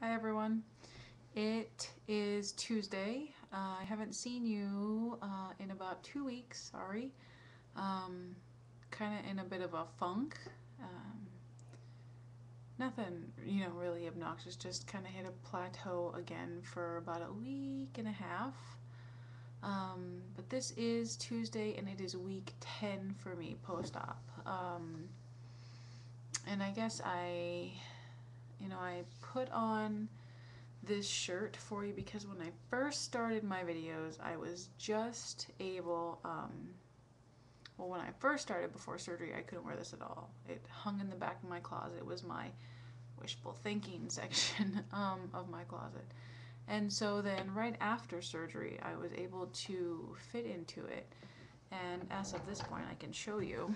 Hi everyone. It is Tuesday. I haven't seen you in about 2 weeks, sorry. Kind of in a bit of a funk. Um, Nothing, really obnoxious, just kind of hit a plateau again for about a week and a half. But this is Tuesday and it is week 10 for me post-op. And I guess I put on this shirt for you because when I first started my videos, I was just able, well, when I first started before surgery, I couldn't wear this at all. It hung in the back of my closet. It was my wishful thinking section of my closet. And so then right after surgery, I was able to fit into it. And as of this point, I can show you.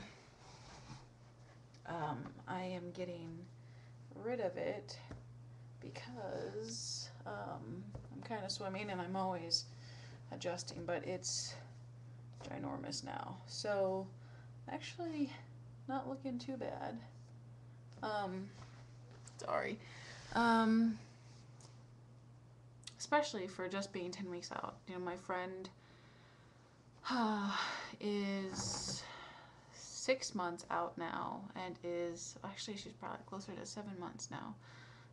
I am getting rid of it because I'm kind of swimming and I'm always adjusting, but it's ginormous now. So actually not looking too bad. Sorry. Especially for just being 10 weeks out. My friend is 6 months out now and actually she's probably closer to 7 months now.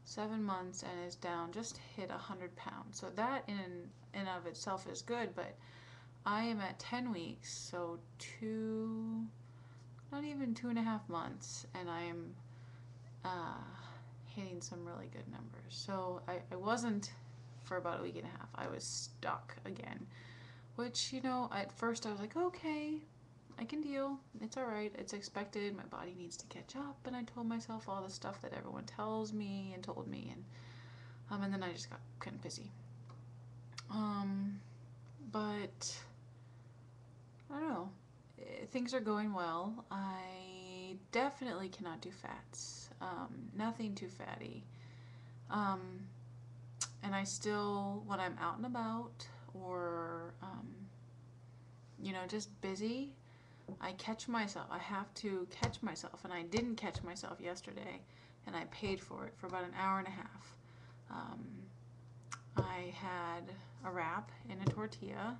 7 months and is down, just hit 100 pounds. So that in and of itself is good, but I am at 10 weeks, so not even 2.5 months, and I am hitting some really good numbers. So I wasn't for about a week and a half. I was stuck again, which, at first I was like, okay, I can deal. It's all right. It's expected. My body needs to catch up. And I told myself all the stuff that everyone tells me and told me, and then I just got kind of pissy. But I don't know. Things are going well. I definitely cannot do fats. Nothing too fatty. And I still, when I'm out and about or, just busy, I catch myself. I have to catch myself, and I didn't catch myself yesterday, and I paid for it for about an hour and a half. I had a wrap in a tortilla,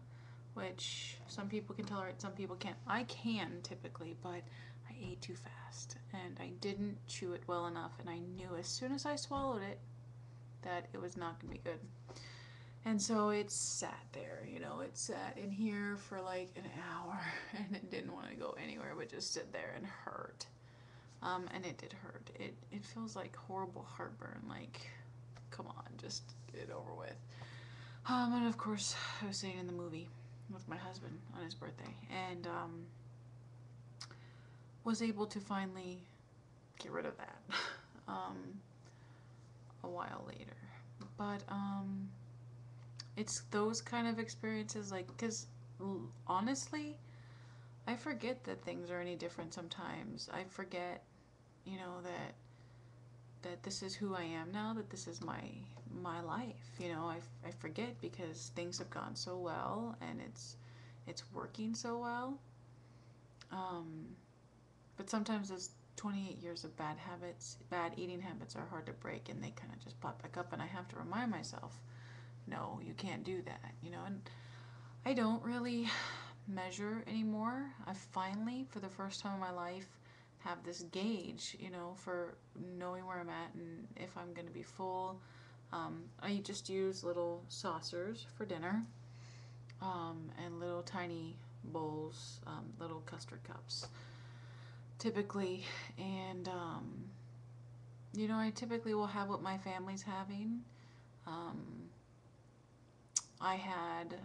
which some people can tolerate, some people can't. I can typically, but I ate too fast, and I didn't chew it well enough, and I knew as soon as I swallowed it that it was not going to be good. And so it sat there, it sat in here for like an hour and it didn't want to go anywhere but just sit there and hurt. And it did hurt. It feels like horrible heartburn, like, come on, just get it over with. And of course, I was sitting in the movie with my husband on his birthday and was able to finally get rid of that a while later. But it's those kind of experiences, like, because honestly, I forget that things are any different sometimes. I forget, that this is who I am now, that this is my life. I forget because things have gone so well and it's working so well. But sometimes those 28 years of bad eating habits are hard to break, and they kind of just pop back up, and I have to remind myself, no, you can't do that, and I don't really measure anymore. I finally, for the first time in my life, have this gauge, for knowing where I'm at and if I'm going to be full. I just use little saucers for dinner, and little tiny bowls, little custard cups, typically. And, I typically will have what my family's having. I had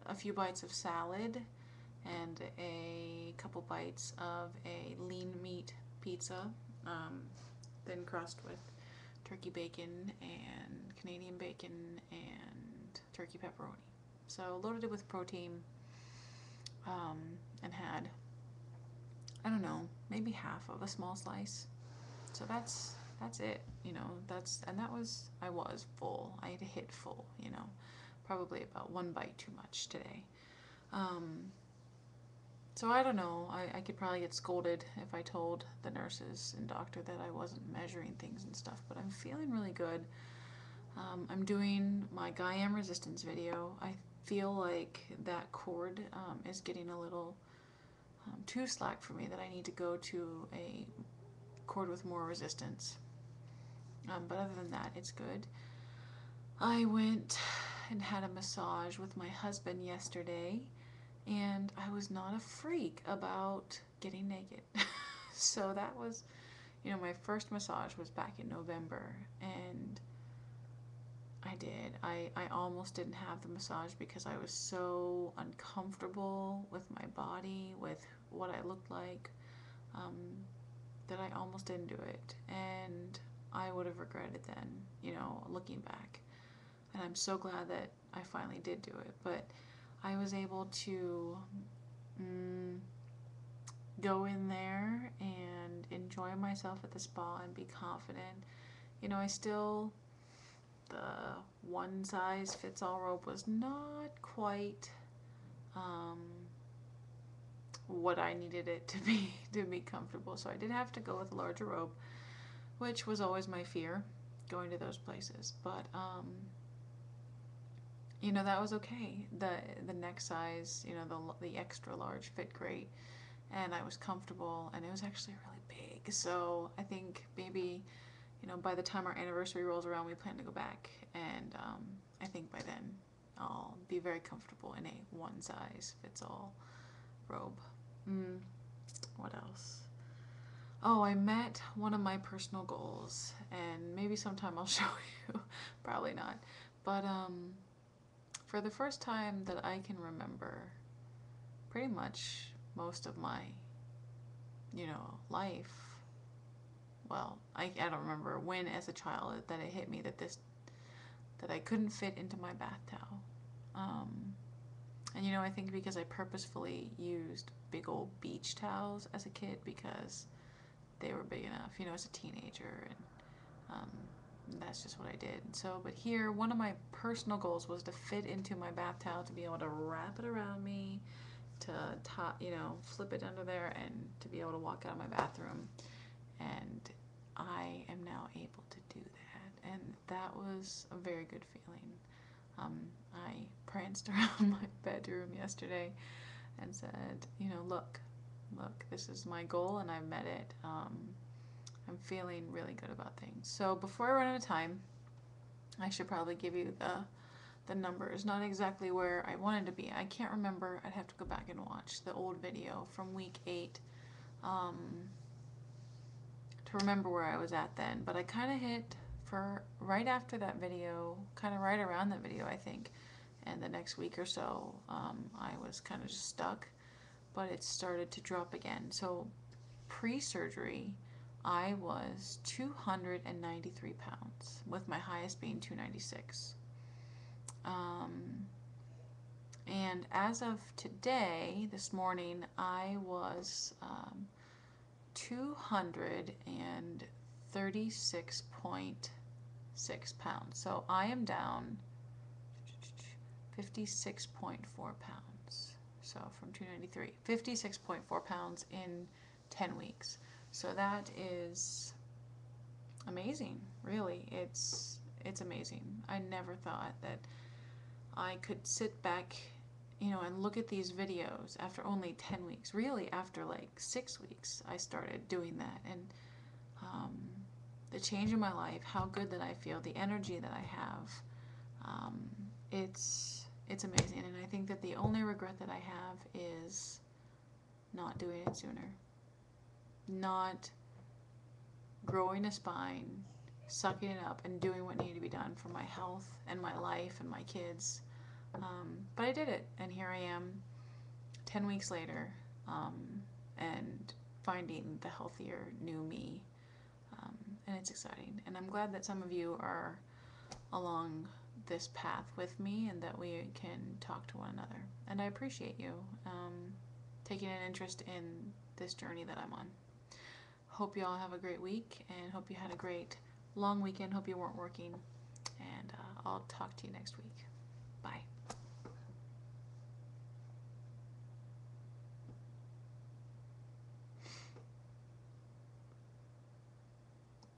a few bites of salad and a couple bites of a lean meat pizza, then crossed with turkey bacon and Canadian bacon and turkey pepperoni. So loaded it with protein, and had, I don't know, maybe half of a small slice. So that's it, I was full. I had hit full, probably about one bite too much today. So I don't know. I could probably get scolded if I told the nurses and doctor that I wasn't measuring things and stuff, but I'm feeling really good. I'm doing my Gaiam resistance video. I feel like that cord is getting a little too slack for me, that I need to go to a cord with more resistance. But other than that, it's good. I went and had a massage with my husband yesterday, and I was not a freak about getting naked. So that was, my first massage was back in November, and I did. I almost didn't have the massage because I was so uncomfortable with my body, with what I looked like, that I almost didn't do it. And I would have regretted then, looking back. And I'm so glad that I finally did do it. But I was able to go in there and enjoy myself at the spa and be confident. The one size fits all robe was not quite what I needed it to be comfortable. So I did have to go with a larger robe, which was always my fear, going to those places. But that was okay. The next size, the extra large fit great, and I was comfortable, and it was actually really big. So I think maybe, by the time our anniversary rolls around, we plan to go back, and I think by then I'll be very comfortable in a one size fits all robe. What else? Oh, I met one of my personal goals, and maybe sometime I'll show you. Probably not. But for the first time that I can remember, pretty much most of my, life, well, I don't remember when as a child that it hit me that I couldn't fit into my bath towel. And I think because I purposefully used big old beach towels as a kid because they were big enough, as a teenager, and that's just what I did. So, but here, one of my personal goals was to fit into my bath towel, to be able to wrap it around me, to flip it under there, and to be able to walk out of my bathroom. And I am now able to do that, and that was a very good feeling. I pranced around my bedroom yesterday and said, look, this is my goal, and I've met it. I'm feeling really good about things. So before I run out of time, I should probably give you the numbers. Not exactly where I wanted to be. I can't remember. I'd have to go back and watch the old video from week 8 to remember where I was at then. But I kind of hit for right after that video, kind of right around that video, I think. And the next week or so, I was kind of just stuck, but it started to drop again. So pre-surgery, I was 293 pounds, with my highest being 296. And as of today, this morning, I was 236.6 pounds. So I am down 56.4 pounds. So from 293, 56.4 pounds in 10 weeks. So that is amazing, really. It's amazing. I never thought that I could sit back, and look at these videos after only 10 weeks. Really, after like 6 weeks, I started doing that. And the change in my life, how good that I feel, the energy that I have, it's amazing. And I think that the only regret that I have is not doing it sooner. Not growing a spine, sucking it up, and doing what needed to be done for my health and my life and my kids. But I did it, and here I am 10 weeks later, and finding the healthier new me, and it's exciting. And I'm glad that some of you are along this path with me, and that we can talk to one another. And I appreciate you taking an interest in this journey that I'm on. Hope you all have a great week, and hope you had a great long weekend. Hope you weren't working, and I'll talk to you next week. Bye.